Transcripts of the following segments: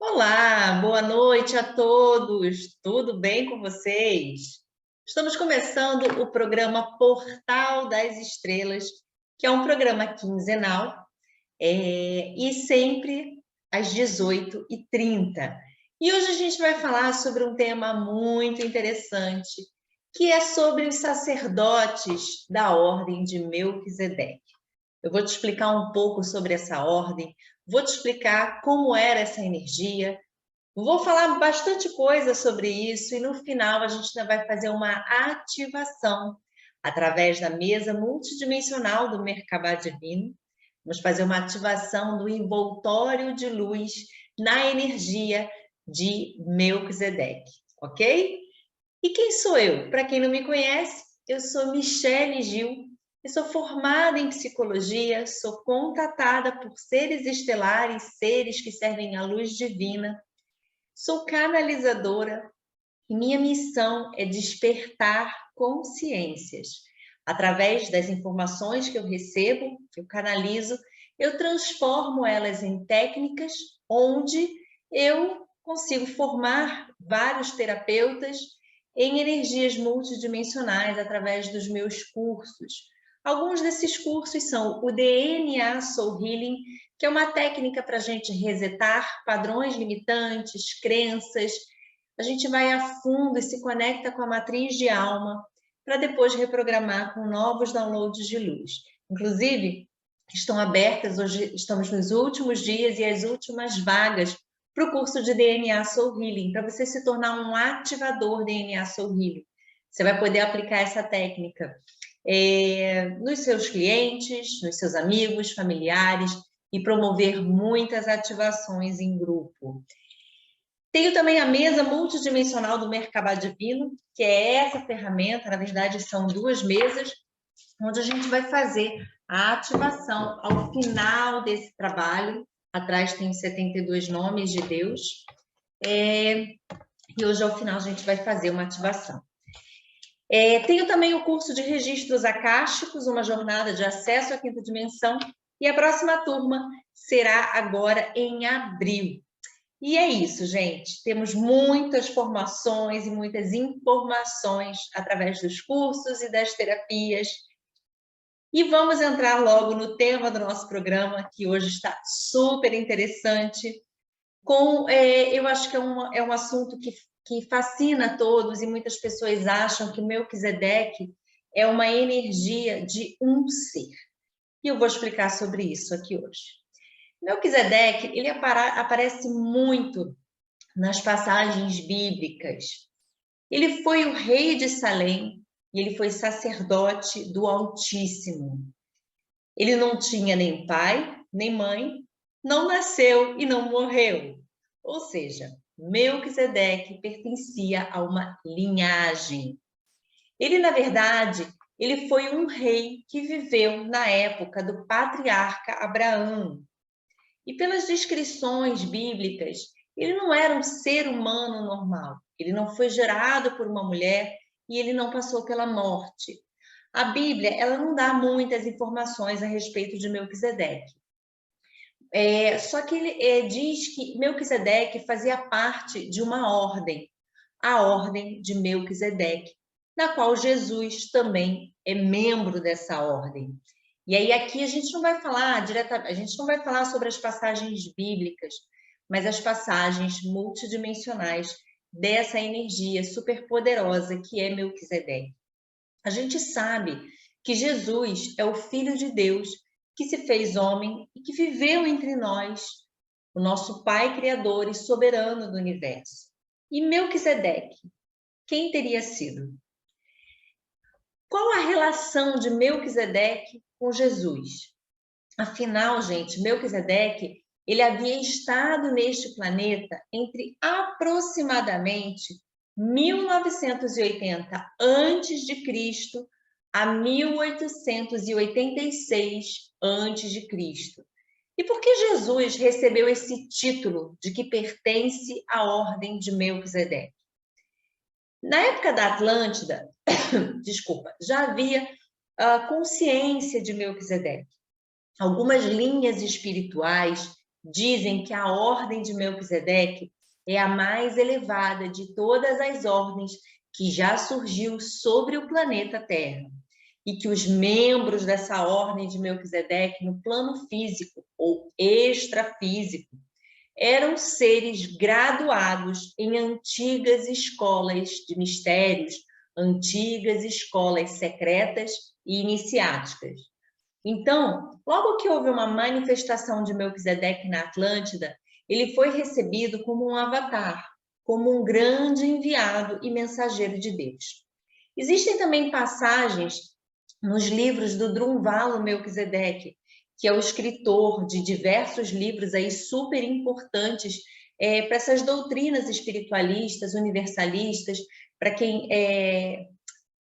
Olá, boa noite a todos. Tudo bem com vocês? Estamos começando o programa Portal das Estrelas, que é um programa quinzenal, e sempre às 18h30. E hoje a gente vai falar sobre um tema muito interessante, que é sobre os sacerdotes da Ordem de Melquisedeque. Eu vou te explicar um pouco sobre essa ordem, vou te explicar como era essa energia. Vou falar bastante coisa sobre isso e no final a gente ainda vai fazer uma ativação através da mesa multidimensional do Merkabah Divino. Vamos fazer uma ativação do envoltório de luz na energia de Melquisedeque, ok? E quem sou eu? Para quem não me conhece, eu sou Michele Gil, eu sou formada em psicologia, sou contatada por seres estelares, seres que servem à luz divina. Sou canalizadora e minha missão é despertar consciências. Através das informações que eu recebo, que eu canalizo, eu transformo elas em técnicas onde eu consigo formar vários terapeutas em energias multidimensionais através dos meus cursos. Alguns desses cursos são o DNA Soul Healing, que é uma técnica para a gente resetar padrões limitantes, crenças. A gente vai a fundo e se conecta com a matriz de alma para depois reprogramar com novos downloads de luz. Inclusive, estão abertas, hoje estamos nos últimos dias e as últimas vagas para o curso de DNA Soul Healing, para você se tornar um ativador DNA Soul Healing. Você vai poder aplicar essa técnica nos seus clientes, nos seus amigos, familiares e promover muitas ativações em grupo. Tenho também a mesa multidimensional do Merkabah Divino, que é essa ferramenta, na verdade são duas mesas, onde a gente vai fazer a ativação ao final desse trabalho. Atrás tem 72 nomes de Deus. E hoje, ao final, a gente vai fazer uma ativação. Tenho também o curso de registros acásticos, uma jornada de acesso à quinta dimensão, e a próxima turma será agora em abril. E é isso, gente. Temos muitas formações e muitas informações através dos cursos e das terapias. E vamos entrar logo no tema do nosso programa, que hoje está super interessante. Eu acho que é um assunto que fascina a todos e muitas pessoas acham que Melquisedeque é uma energia de um ser. E eu vou explicar sobre isso aqui hoje. Melquisedeque, ele aparece muito nas passagens bíblicas. Ele foi o rei de Salém e ele foi sacerdote do Altíssimo. Ele não tinha nem pai, nem mãe, não nasceu e não morreu. Ou seja, Melquisedeque pertencia a uma linhagem. Ele, na verdade, ele foi um rei que viveu na época do patriarca Abraão. E pelas descrições bíblicas, ele não era um ser humano normal. Ele não foi gerado por uma mulher e ele não passou pela morte. A Bíblia, ela não dá muitas informações a respeito de Melquisedeque. Só que ele diz que Melquisedeque fazia parte de uma ordem, a ordem de Melquisedeque, na qual Jesus também é membro dessa ordem. E aí aqui a gente não vai falar diretamente, a gente não vai falar sobre as passagens bíblicas, mas as passagens multidimensionais dessa energia superpoderosa que é Melquisedeque. A gente sabe que Jesus é o Filho de Deus que se fez homem e que viveu entre nós, o nosso Pai Criador e soberano do universo. E Melquisedeque, quem teria sido? Qual a relação de Melquisedeque com Jesus? Afinal, gente, Melquisedeque, ele havia estado neste planeta entre aproximadamente 1980 a.C. a 1886 a.C. E por que Jesus recebeu esse título de que pertence à ordem de Melquisedeque? Na época da Atlântida, desculpa, já havia a consciência de Melquisedeque. Algumas linhas espirituais Dizem que a ordem de Melquisedeque é a mais elevada de todas as ordens que já surgiu sobre o planeta Terra, e que os membros dessa ordem de Melquisedeque, no plano físico ou extrafísico, eram seres graduados em antigas escolas de mistérios, antigas escolas secretas e iniciáticas. Então, logo que houve uma manifestação de Melquisedeque na Atlântida, ele foi recebido como um avatar, como um grande enviado e mensageiro de Deus. Existem também passagens nos livros do Drunvalo Melquisedeque, que é o escritor de diversos livros aí super importantes para essas doutrinas espiritualistas, universalistas, para quem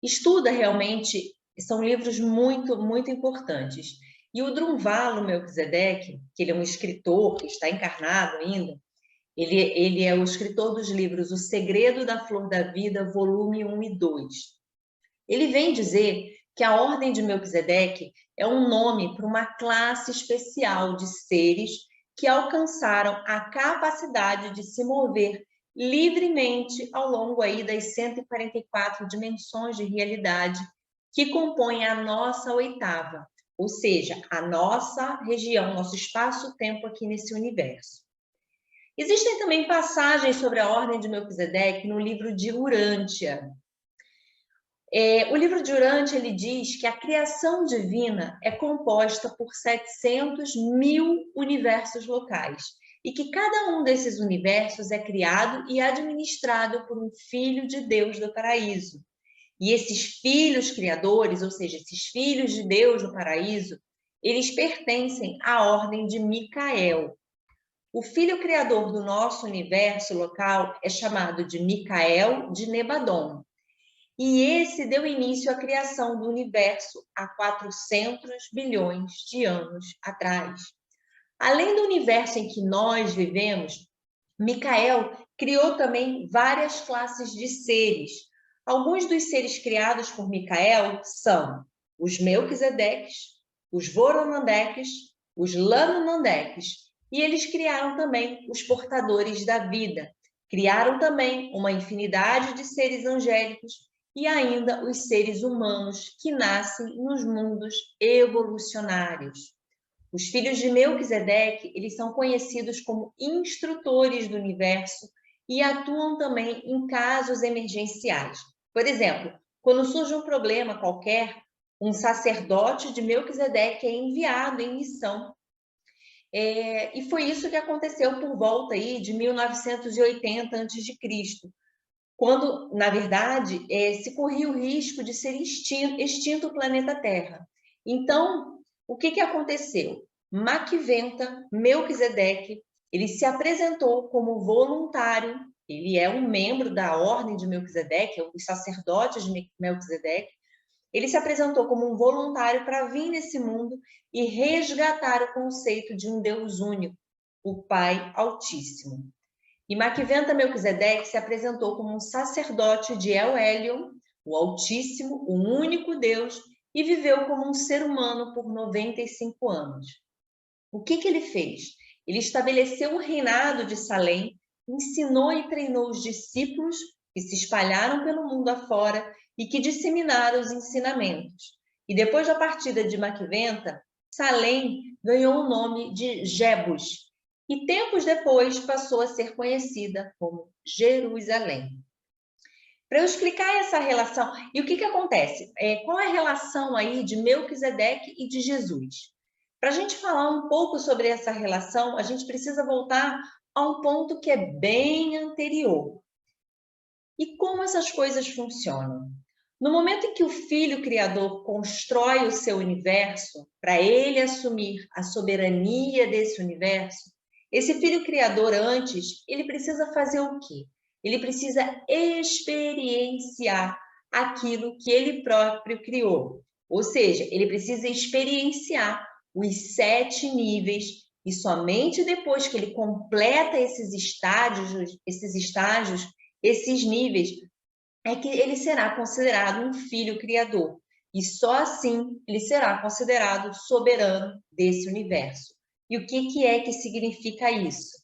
estuda realmente, são livros muito, muito importantes. E o Drunvalo Melquisedeque, que ele é um escritor que está encarnado ainda, ele é o escritor dos livros O Segredo da Flor da Vida, volume 1 e 2. Ele vem dizer que a Ordem de Melquisedeque é um nome para uma classe especial de seres que alcançaram a capacidade de se mover livremente ao longo aí das 144 dimensões de realidade que compõem a nossa oitava, ou seja, a nossa região, nosso espaço-tempo aqui nesse universo. Existem também passagens sobre a Ordem de Melquisedeque no livro de Urântia. O livro de Urântia, ele diz que a criação divina é composta por 700.000 universos locais e que cada um desses universos é criado e administrado por um filho de Deus do paraíso. E esses filhos criadores, ou seja, esses filhos de Deus do paraíso, eles pertencem à ordem de Micael. O filho criador do nosso universo local é chamado de Micael de Nebadon. E esse deu início à criação do universo há 400 bilhões de anos atrás. Além do universo em que nós vivemos, Micael criou também várias classes de seres. Alguns dos seres criados por Micael são os Melquisedeques, os Voronandeques, os Lanunandeques, e eles criaram também os portadores da vida. Criaram também uma infinidade de seres angélicos e ainda os seres humanos que nascem nos mundos evolucionários. Os filhos de Melquisedeque, eles são conhecidos como instrutores do universo e atuam também em casos emergenciais. Por exemplo, quando surge um problema qualquer, um sacerdote de Melquisedeque é enviado em missão. E foi isso que aconteceu por volta aí de 1980 a.C., quando, na verdade, se corria o risco de ser extinto o planeta Terra. Então, o que aconteceu? Macventa Melquisedeque, ele se apresentou como voluntário, ele é um membro da ordem de Melquisedeque, os sacerdotes de Melquisedeque, ele se apresentou como um voluntário para vir nesse mundo e resgatar o conceito de um Deus único, o Pai Altíssimo. E Macventa Melquisedeque se apresentou como um sacerdote de El Elyon, o Altíssimo, o único Deus, e viveu como um ser humano por 95 anos. O que ele fez? Ele estabeleceu o reinado de Salem, ensinou e treinou os discípulos que se espalharam pelo mundo afora e que disseminaram os ensinamentos. E depois da partida de Macventa, Salem ganhou o nome de Jebus, e tempos depois passou a ser conhecida como Jerusalém. Para eu explicar essa relação, e o que acontece? Qual é a relação aí de Melquisedeque e de Jesus? Para a gente falar um pouco sobre essa relação, a gente precisa voltar a um ponto que é bem anterior. E como essas coisas funcionam? No momento em que o Filho Criador constrói o seu universo, para ele assumir a soberania desse universo, esse Filho Criador antes, ele precisa fazer o quê? Ele precisa experienciar aquilo que ele próprio criou. Ou seja, ele precisa experienciar os 7 níveis e somente depois que ele completa esses estágios, esses níveis, é que ele será considerado um filho criador. E só assim ele será considerado soberano desse universo. E o que é que significa isso?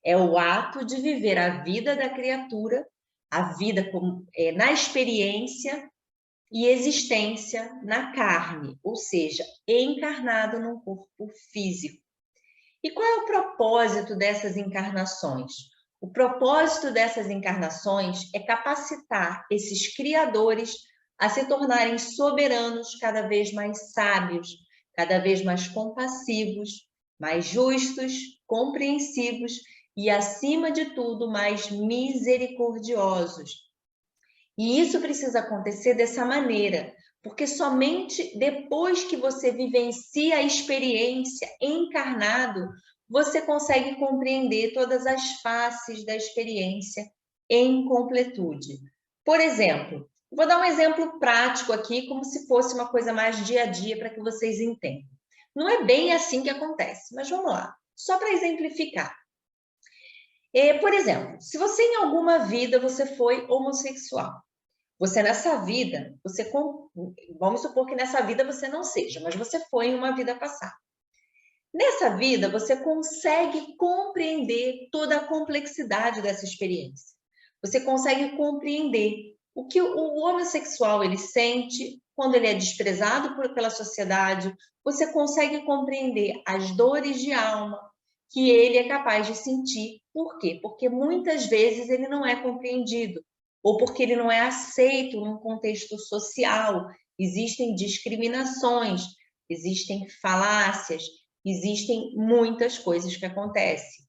É o ato de viver a vida da criatura, a vida na experiência e existência na carne, ou seja, encarnado num corpo físico. E qual é o propósito dessas encarnações? O propósito dessas encarnações é capacitar esses criadores a se tornarem soberanos, cada vez mais sábios, cada vez mais compassivos, mais justos, compreensivos e, acima de tudo, mais misericordiosos. E isso precisa acontecer dessa maneira, porque somente depois que você vivencia a experiência encarnado, você consegue compreender todas as faces da experiência em completude. Por exemplo, vou dar um exemplo prático aqui, como se fosse uma coisa mais dia a dia, para que vocês entendam. Não é bem assim que acontece, mas vamos lá, só para exemplificar. Por exemplo, se você em alguma vida você foi homossexual, você nessa vida, vamos supor que nessa vida você não seja, mas você foi em uma vida passada. Nessa vida, você consegue compreender toda a complexidade dessa experiência. Você consegue compreender o que o homossexual ele sente quando ele é desprezado pela sociedade. Você consegue compreender as dores de alma que ele é capaz de sentir. Por quê? Porque muitas vezes ele não é compreendido, ou porque ele não é aceito num contexto social. Existem discriminações, existem falácias, existem muitas coisas que acontecem.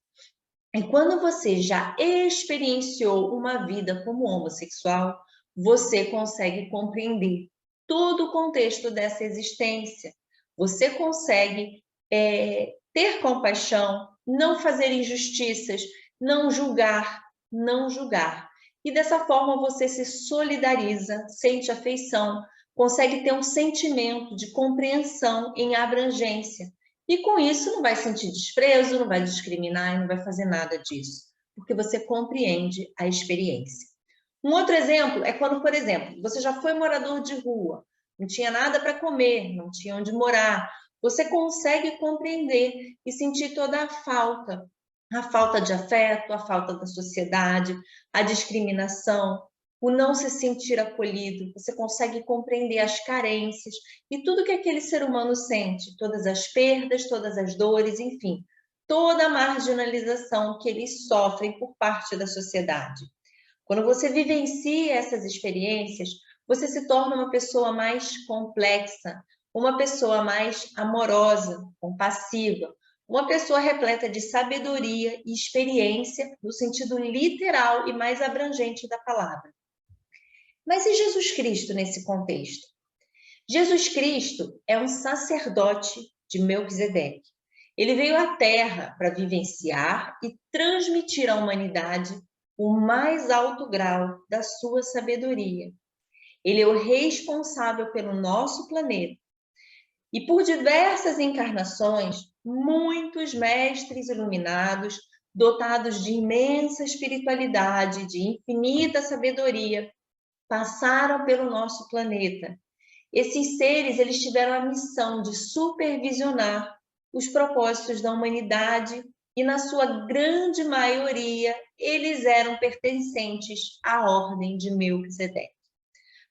E quando você já experienciou uma vida como homossexual, você consegue compreender todo o contexto dessa existência. Você consegue ter compaixão, não fazer injustiças, não julgar, não julgar. E dessa forma você se solidariza, sente afeição, consegue ter um sentimento de compreensão em abrangência. E com isso não vai sentir desprezo, não vai discriminar e não vai fazer nada disso, porque você compreende a experiência. Um outro exemplo é quando, por exemplo, você já foi morador de rua, não tinha nada para comer, não tinha onde morar. Você consegue compreender e sentir toda a falta de afeto, a falta da sociedade, a discriminação, o não se sentir acolhido. Você consegue compreender as carências e tudo que aquele ser humano sente, todas as perdas, todas as dores, enfim, toda a marginalização que eles sofrem por parte da sociedade. Quando você vivencia essas experiências, você se torna uma pessoa mais complexa, uma pessoa mais amorosa, compassiva, uma pessoa repleta de sabedoria e experiência no sentido literal e mais abrangente da palavra. Mas e Jesus Cristo nesse contexto? Jesus Cristo é um sacerdote de Melquisedeque. Ele veio à Terra para vivenciar e transmitir à humanidade o mais alto grau da sua sabedoria. Ele é o responsável pelo nosso planeta. E por diversas encarnações, muitos mestres iluminados, dotados de imensa espiritualidade, de infinita sabedoria, passaram pelo nosso planeta. Esses seres, eles tiveram a missão de supervisionar os propósitos da humanidade e, na sua grande maioria, eles eram pertencentes à ordem de Melquisedeque.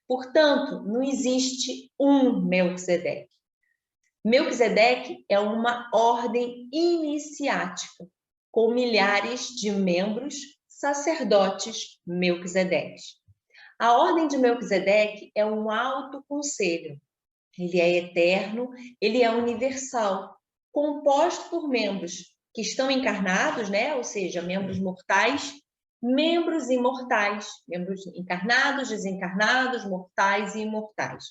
Portanto, não existe um Melquisedeque. Melquisedeque é uma ordem iniciática, com milhares de membros, sacerdotes Melquisedeques. A ordem de Melquisedeque é um alto conselho. Ele é eterno, ele é universal, composto por membros que estão encarnados, né? Ou seja, membros mortais, membros imortais, membros encarnados, desencarnados, mortais e imortais.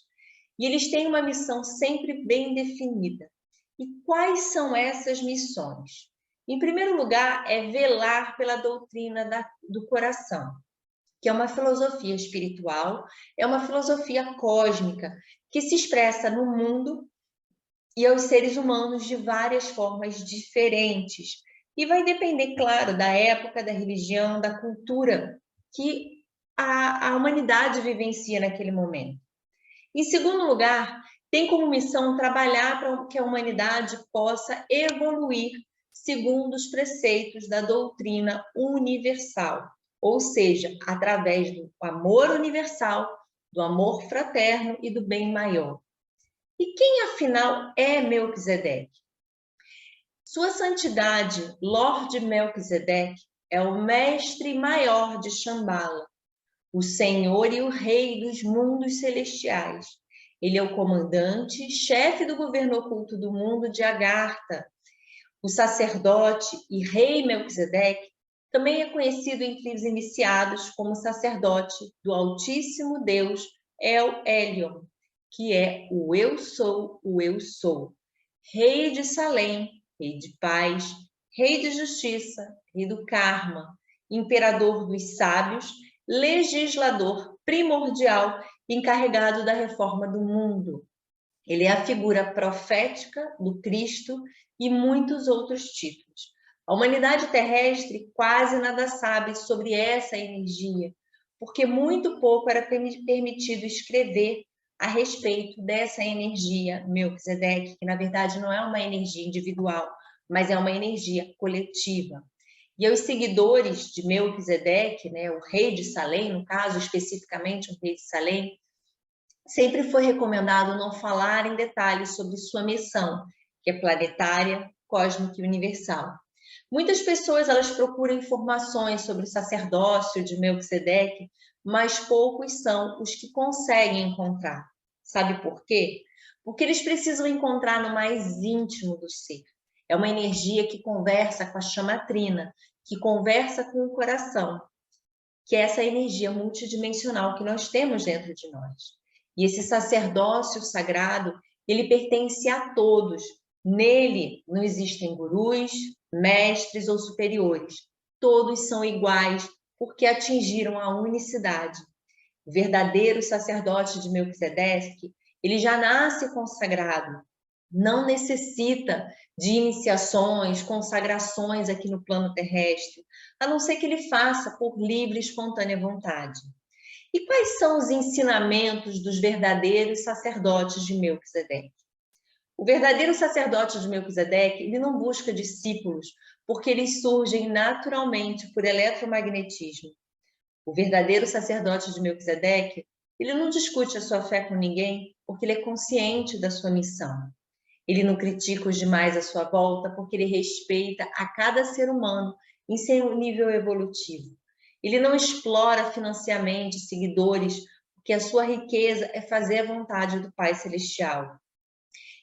E eles têm uma missão sempre bem definida. E quais são essas missões? Em primeiro lugar, é velar pela doutrina do coração, que é uma filosofia espiritual, é uma filosofia cósmica, que se expressa no mundo e aos seres humanos de várias formas diferentes. E vai depender, claro, da época, da religião, da cultura que a humanidade vivencia naquele momento. Em segundo lugar, tem como missão trabalhar para que a humanidade possa evoluir segundo os preceitos da doutrina universal, ou seja, através do amor universal, do amor fraterno e do bem maior. E quem, afinal, é Melquisedeque? Sua Santidade, Lorde Melquisedeque, é o mestre maior de Shambhala, o Senhor e o Rei dos mundos celestiais. Ele é o comandante, chefe do governo oculto do mundo de Agartha. O sacerdote e rei Melquisedeque também é conhecido entre os iniciados como sacerdote do Altíssimo Deus El Elyon, que é o Eu Sou, Rei de Salém, Rei de Paz, Rei de Justiça, Rei do Karma, Imperador dos Sábios, Legislador primordial, encarregado da reforma do mundo. Ele é a figura profética do Cristo e muitos outros títulos. A humanidade terrestre quase nada sabe sobre essa energia, porque muito pouco era permitido escrever a respeito dessa energia Melquisedeque, que na verdade não é uma energia individual, mas é uma energia coletiva. E aos seguidores de Melquisedeque, né, o rei de Salém, no caso especificamente o rei de Salém, sempre foi recomendado não falar em detalhes sobre sua missão, que é planetária, cósmica e universal. Muitas pessoas elas procuram informações sobre o sacerdócio de Melquisedeque, mas poucos são os que conseguem encontrar. Sabe por quê? Porque eles precisam encontrar no mais íntimo do ser. É uma energia que conversa com a chama trina, que conversa com o coração, que é essa energia multidimensional que nós temos dentro de nós. E esse sacerdócio sagrado, ele pertence a todos. Nele não existem gurus, mestres ou superiores. Todos são iguais porque atingiram a unicidade. O verdadeiro sacerdote de Melquisedeque, ele já nasce consagrado. Não necessita de iniciações, consagrações aqui no plano terrestre, a não ser que ele faça por livre e espontânea vontade. E quais são os ensinamentos dos verdadeiros sacerdotes de Melquisedeque? O verdadeiro sacerdote de Melquisedeque, ele não busca discípulos, porque eles surgem naturalmente por eletromagnetismo. O verdadeiro sacerdote de Melquisedeque, ele não discute a sua fé com ninguém, porque ele é consciente da sua missão. Ele não critica os demais à sua volta, porque ele respeita a cada ser humano em seu nível evolutivo. Ele não explora financeiramente seguidores, porque a sua riqueza é fazer a vontade do Pai Celestial.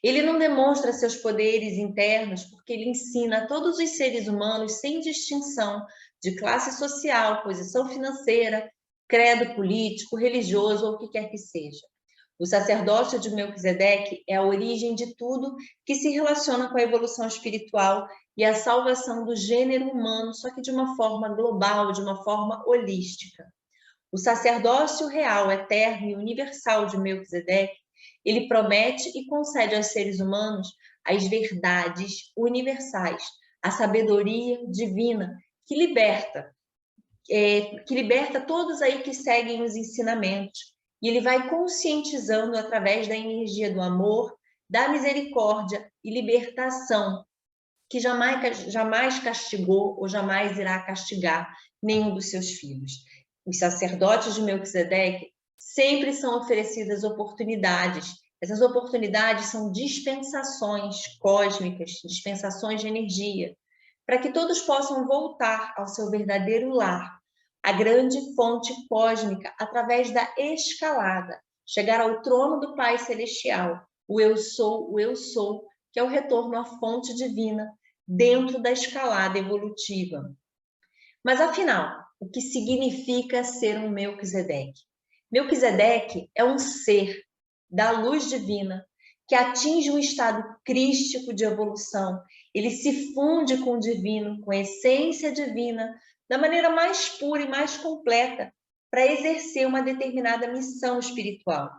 Ele não demonstra seus poderes internos, porque ele ensina a todos os seres humanos, sem distinção de classe social, posição financeira, credo político, religioso ou o que quer que seja. O sacerdócio de Melquisedeque é a origem de tudo que se relaciona com a evolução espiritual e a salvação do gênero humano, só que de uma forma global, de uma forma holística. O sacerdócio real, eterno e universal de Melquisedeque, ele promete e concede aos seres humanos as verdades universais, a sabedoria divina que liberta todos aí que seguem os ensinamentos. E ele vai conscientizando através da energia do amor, da misericórdia e libertação, que jamais castigou ou jamais irá castigar nenhum dos seus filhos. Os sacerdotes de Melquisedeque sempre são oferecidas oportunidades. Essas oportunidades são dispensações cósmicas, dispensações de energia, para que todos possam voltar ao seu verdadeiro lar, a grande fonte cósmica, através da escalada, chegar ao trono do Pai Celestial, o Eu Sou, que é o retorno à fonte divina, dentro da escalada evolutiva. Mas, afinal, o que significa ser um Melquisedeque? Melquisedeque é um ser da luz divina que atinge um estado crístico de evolução. Ele se funde com o divino, com a essência divina, da maneira mais pura e mais completa, para exercer uma determinada missão espiritual.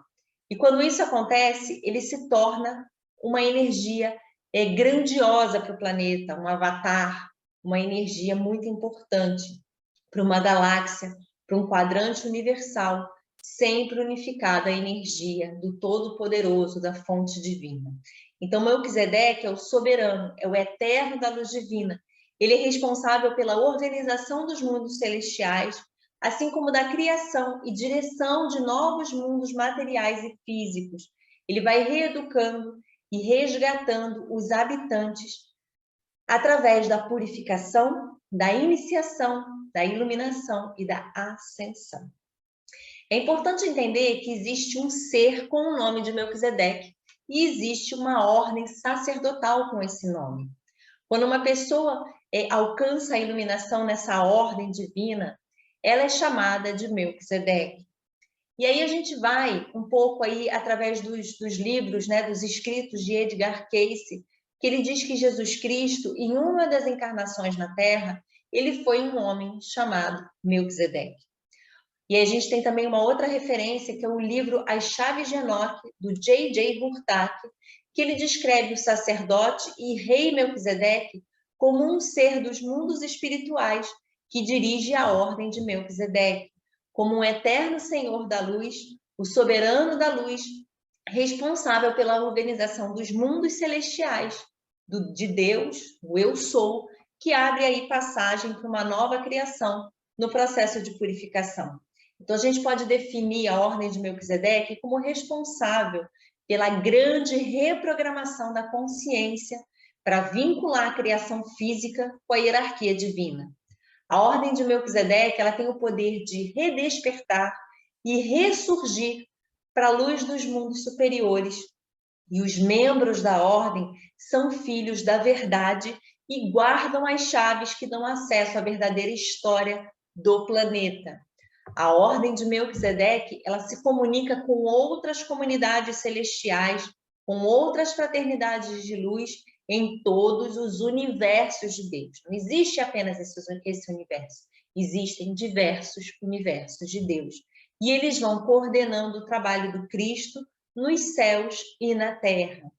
E quando isso acontece, ele se torna uma energia grandiosa para o planeta, um avatar, uma energia muito importante para uma galáxia, para um quadrante universal, sempre unificado à energia do Todo-Poderoso, da fonte divina. Então, Melquisedeque é o soberano, é o eterno da luz divina. Ele é responsável pela organização dos mundos celestiais, assim como da criação e direção de novos mundos materiais e físicos. Ele vai reeducando e resgatando os habitantes através da purificação, da iniciação, da iluminação e da ascensão. É importante entender que existe um ser com o nome de Melquisedeque e existe uma ordem sacerdotal com esse nome. Quando uma pessoa alcança a iluminação nessa ordem divina, ela é chamada de Melquisedeque. E aí a gente vai um pouco aí através dos livros, né, dos escritos de Edgar Cayce, que ele diz que Jesus Cristo, em uma das encarnações na Terra, ele foi um homem chamado Melquisedeque. E a gente tem também uma outra referência, que é o livro As Chaves de Enoque, do J.J. Hurtak, que ele descreve o sacerdote e rei Melquisedeque como um ser dos mundos espirituais que dirige a ordem de Melquisedeque, como um eterno Senhor da luz, o soberano da luz, responsável pela organização dos mundos celestiais, de Deus, o Eu Sou, que abre aí passagem para uma nova criação no processo de purificação. Então, a gente pode definir a ordem de Melquisedeque como responsável pela grande reprogramação da consciência para vincular a criação física com a hierarquia divina. A ordem de Melquisedeque, ela tem o poder de redespertar e ressurgir para a luz dos mundos superiores. E os membros da ordem são filhos da verdade e guardam as chaves que dão acesso à verdadeira história do planeta. A ordem de Melquisedeque, ela se comunica com outras comunidades celestiais, com outras fraternidades de luz em todos os universos de Deus. Não existe apenas esse universo, existem diversos universos de Deus. E eles vão coordenando o trabalho do Cristo nos céus e na terra.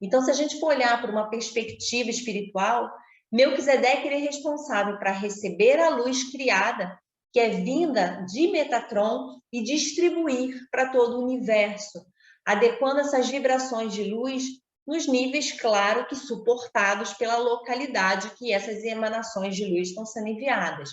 Então, se a gente for olhar por uma perspectiva espiritual, Melquisedeque é responsável para receber a luz criada, que é vinda de Metatron, e distribuir para todo o universo, adequando essas vibrações de luz nos níveis, claro, que suportados pela localidade que essas emanações de luz estão sendo enviadas.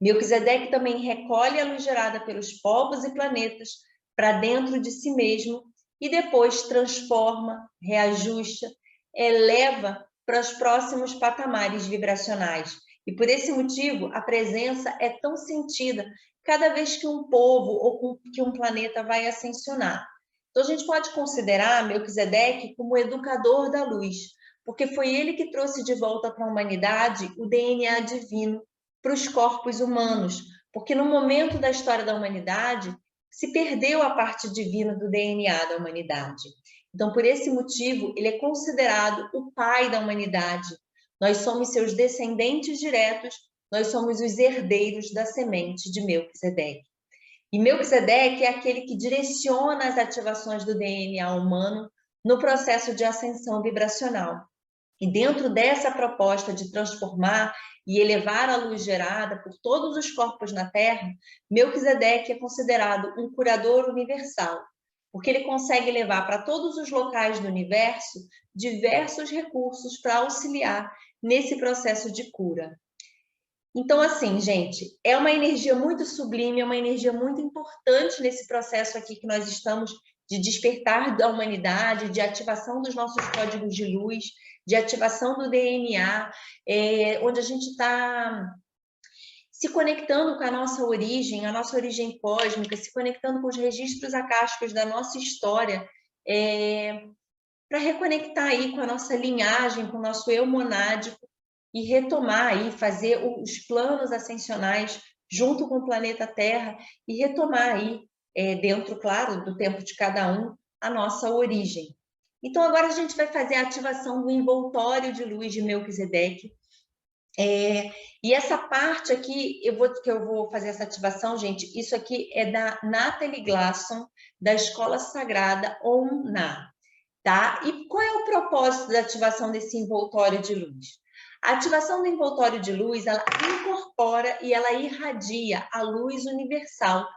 Melquisedeque também recolhe a luz gerada pelos povos e planetas para dentro de si mesmo e depois transforma, reajusta, eleva para os próximos patamares vibracionais. E por esse motivo, a presença é tão sentida cada vez que um povo ou que um planeta vai ascensionar. Então, a gente pode considerar Melquisedeque como educador da luz, porque foi ele que trouxe de volta para a humanidade o DNA divino para os corpos humanos, porque no momento da história da humanidade se perdeu a parte divina do DNA da humanidade. Então, por esse motivo, ele é considerado o pai da humanidade. Nós somos seus descendentes diretos, nós somos os herdeiros da semente de Melquisedeque. E Melquisedeque é aquele que direciona as ativações do DNA humano no processo de ascensão vibracional. E dentro dessa proposta de transformar e elevar a luz gerada por todos os corpos na Terra, Melquisedeque é considerado um curador universal, porque ele consegue levar para todos os locais do universo diversos recursos para auxiliar nesse processo de cura. Então, assim, gente, é uma energia muito sublime, é uma energia muito importante nesse processo aqui que nós estamos de despertar da humanidade, de ativação dos nossos códigos de luz, de ativação do DNA, onde a gente está se conectando com a nossa origem cósmica, se conectando com os registros acásticos da nossa história, para reconectar aí com a nossa linhagem, com o nosso eu monádico, e retomar aí, fazer os planos ascensionais junto com o planeta Terra e retomar aí, dentro, claro, do tempo de cada um, a nossa origem. Então, agora a gente vai fazer a ativação do envoltório de luz de Melquisedeque. E essa parte aqui, que eu vou fazer essa ativação, gente, isso aqui é da Nathalie Glasson, da Escola Sagrada Om-Na, tá? E qual é o propósito da ativação desse envoltório de luz? A ativação do envoltório de luz, ela incorpora e ela irradia a luz universal,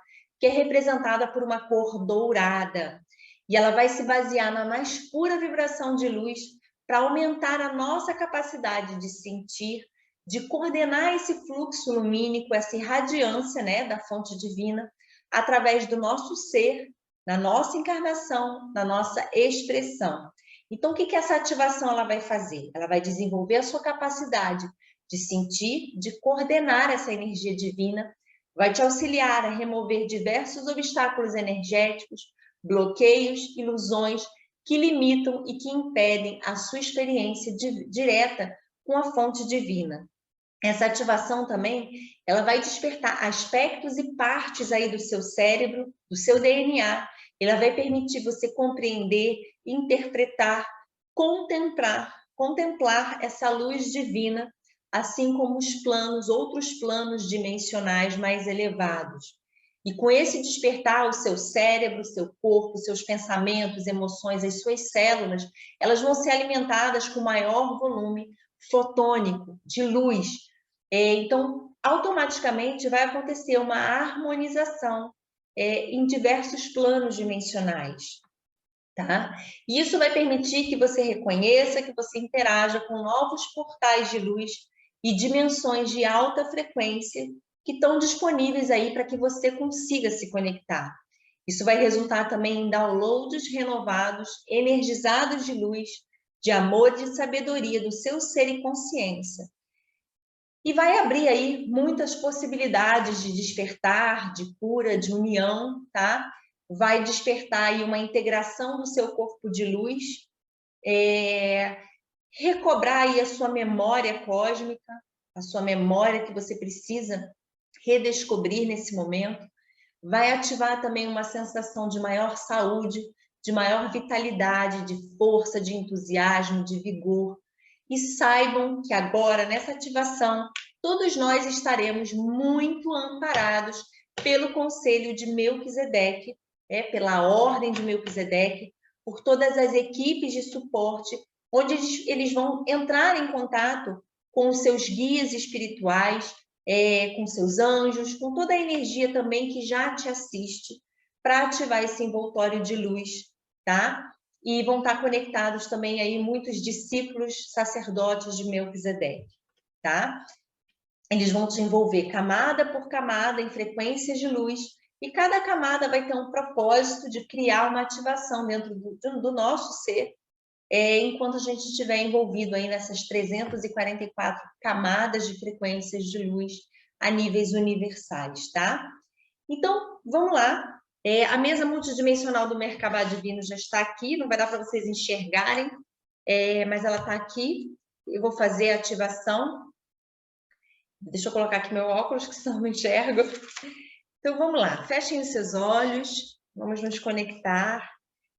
que é representada por uma cor dourada. E ela vai se basear na mais pura vibração de luz para aumentar a nossa capacidade de sentir, de coordenar esse fluxo lumínico, essa irradiância, né, da fonte divina, através do nosso ser, na nossa encarnação, na nossa expressão. Então, o que essa ativação ela vai fazer? Ela vai desenvolver a sua capacidade de sentir, de coordenar essa energia divina, vai te auxiliar a remover diversos obstáculos energéticos, bloqueios, ilusões que limitam e que impedem a sua experiência direta com a fonte divina. Essa ativação também, ela vai despertar aspectos e partes aí do seu cérebro, do seu DNA. Ela vai permitir você compreender, interpretar, contemplar essa luz divina, assim como os planos, outros planos dimensionais mais elevados. E com esse despertar, o seu cérebro, o seu corpo, seus pensamentos, emoções, as suas células, elas vão ser alimentadas com maior volume fotônico, de luz. Então, automaticamente vai acontecer uma harmonização em diversos planos dimensionais, tá? E isso vai permitir que você reconheça, que você interaja com novos portais de luz e dimensões de alta frequência que estão disponíveis aí para que você consiga se conectar. Isso vai resultar também em downloads renovados, energizados de luz, de amor e de sabedoria do seu ser e consciência. E vai abrir aí muitas possibilidades de despertar, de cura, de união, tá? Vai despertar aí uma integração do seu corpo de luz, recobrar aí a sua memória cósmica, a sua memória que você precisa redescobrir nesse momento. Vai ativar também uma sensação de maior saúde, de maior vitalidade, de força, de entusiasmo, de vigor. E saibam que agora, nessa ativação, todos nós estaremos muito amparados pelo Conselho de Melquisedeque, pela Ordem de Melquisedeque, por todas as equipes de suporte, onde eles vão entrar em contato com os seus guias espirituais, com seus anjos, com toda a energia também que já te assiste, para ativar esse envoltório de luz, tá? E vão estar conectados também aí muitos discípulos sacerdotes de Melquisedeque, tá? Eles vão te envolver camada por camada em frequências de luz, e cada camada vai ter um propósito de criar uma ativação dentro do nosso ser, enquanto a gente estiver envolvido aí nessas 344 camadas de frequências de luz a níveis universais, tá? Então, vamos lá. A mesa multidimensional do Merkabah Divino já está aqui, não vai dar para vocês enxergarem, mas ela está aqui. Eu vou fazer a ativação. Deixa eu colocar aqui meu óculos, que senão não enxergo. Então, vamos lá. Fechem os seus olhos, vamos nos conectar.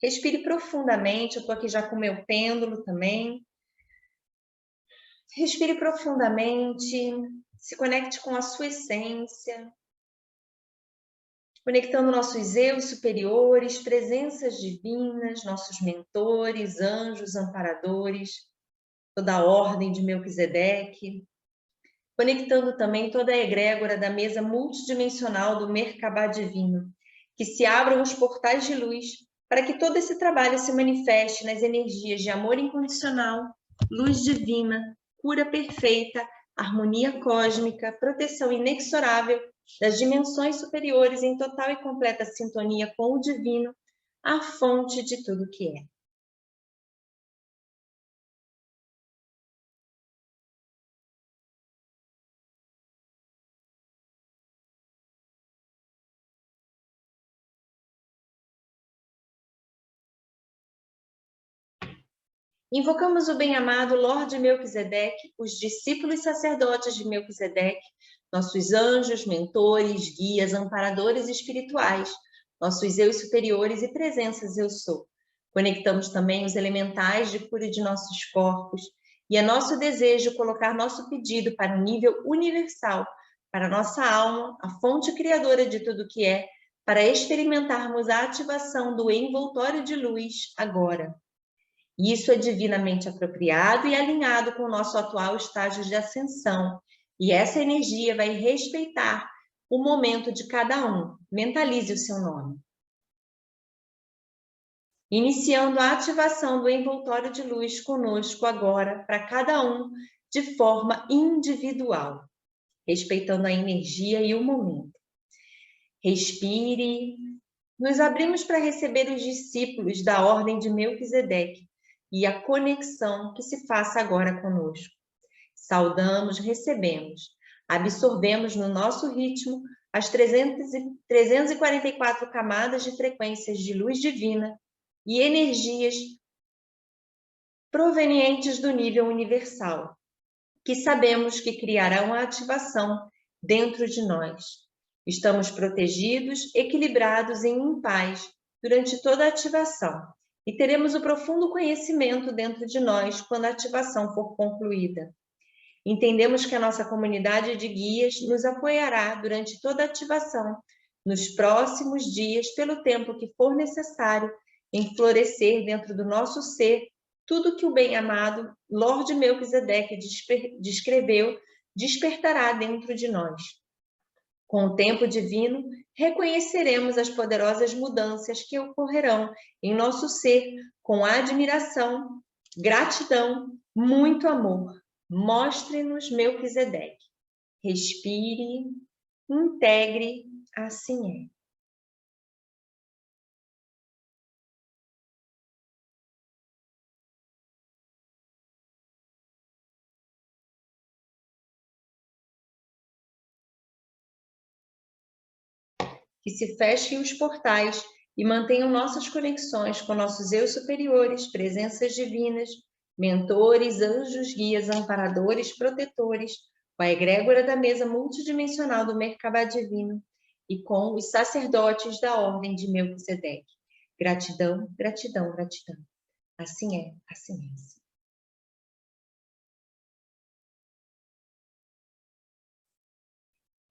Respire profundamente, eu estou aqui já com o meu pêndulo também. Respire profundamente, se conecte com a sua essência, conectando nossos eus superiores, presenças divinas, nossos mentores, anjos, amparadores, toda a ordem de Melquisedeque, conectando também toda a egrégora da mesa multidimensional do Merkabah Divino, que se abram os portais de luz para que todo esse trabalho se manifeste nas energias de amor incondicional, luz divina, cura perfeita, harmonia cósmica, proteção inexorável das dimensões superiores em total e completa sintonia com o divino, a fonte de tudo que é. Invocamos o bem-amado Lorde Melquisedeque, os discípulos sacerdotes de Melquisedeque, nossos anjos, mentores, guias, amparadores espirituais, nossos eus superiores e presenças eu sou. Conectamos também os elementais de cura de nossos corpos e é nosso desejo colocar nosso pedido para o nível universal, para nossa alma, a fonte criadora de tudo que é, para experimentarmos a ativação do envoltório de luz agora. Isso é divinamente apropriado e alinhado com o nosso atual estágio de ascensão. E essa energia vai respeitar o momento de cada um. Mentalize o seu nome. Iniciando a ativação do envoltório de luz conosco agora, para cada um, de forma individual, respeitando a energia e o momento. Respire. Nos abrimos para receber os discípulos da Ordem de Melquisedeque e a conexão que se faça agora conosco. Saudamos, recebemos, absorvemos no nosso ritmo as 344 camadas de frequências de luz divina e energias provenientes do nível universal, que sabemos que criarão a ativação dentro de nós. Estamos protegidos, equilibrados e em paz durante toda a ativação e teremos o profundo conhecimento dentro de nós quando a ativação for concluída. Entendemos que a nossa comunidade de guias nos apoiará durante toda a ativação, nos próximos dias, pelo tempo que for necessário, em florescer dentro do nosso ser tudo que o bem-amado Lorde Melquisedeque descreveu despertará dentro de nós. Com o tempo divino, reconheceremos as poderosas mudanças que ocorrerão em nosso ser com admiração, gratidão, muito amor. Mostre-nos Melquisedeque. Respire, integre, assim é. Que se fechem os portais e mantenham nossas conexões com nossos eus superiores, presenças divinas, mentores, anjos, guias, amparadores, protetores, com a egrégora da mesa multidimensional do Merkabah Divino e com os sacerdotes da Ordem de Melquisedeque. Gratidão, gratidão, gratidão. Assim é, assim é.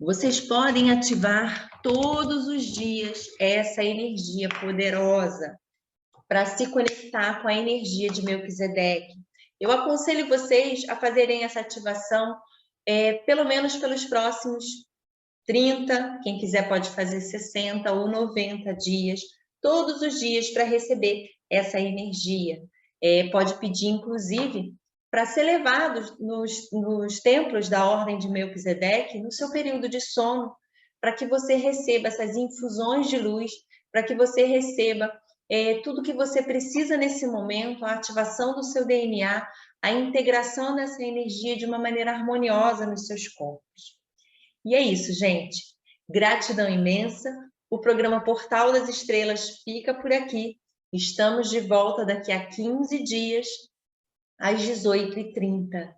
Vocês podem ativar todos os dias essa energia poderosa para se conectar com a energia de Melquisedeque. Eu aconselho vocês a fazerem essa ativação pelo menos pelos próximos 30, quem quiser pode fazer 60 ou 90 dias, todos os dias para receber essa energia. Pode pedir, inclusive, para ser levado nos templos da Ordem de Melquisedeque no seu período de sono, para que você receba essas infusões de luz, para que você receba tudo que você precisa nesse momento, a ativação do seu DNA, a integração dessa energia de uma maneira harmoniosa nos seus corpos. E é isso, gente. Gratidão imensa. O programa Portal das Estrelas fica por aqui. Estamos de volta daqui a 15 dias, às 18h30.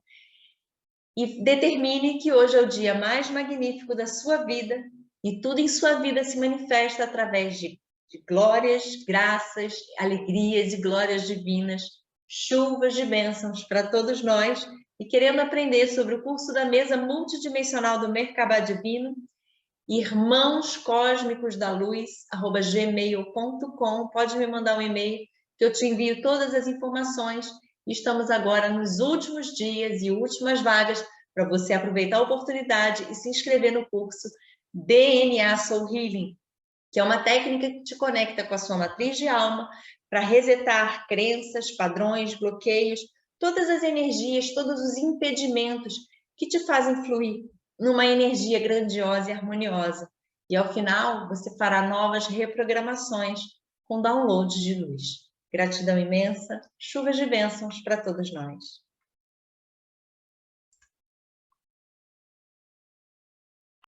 E determine que hoje é o dia mais magnífico da sua vida e tudo em sua vida se manifesta através de glórias, graças, alegrias e glórias divinas, chuvas de bênçãos para todos nós. E querendo aprender sobre o curso da mesa multidimensional do Merkabah Divino, irmãos cósmicos da luz@gmail.com, pode me mandar um e-mail que eu te envio todas as informações. Estamos agora nos últimos dias e últimas vagas para você aproveitar a oportunidade e se inscrever no curso DNA Soul Healing, que é uma técnica que te conecta com a sua matriz de alma para resetar crenças, padrões, bloqueios, todas as energias, todos os impedimentos que te fazem fluir numa energia grandiosa e harmoniosa. E ao final, você fará novas reprogramações com downloads de luz. Gratidão imensa, chuvas de bênçãos para todos nós.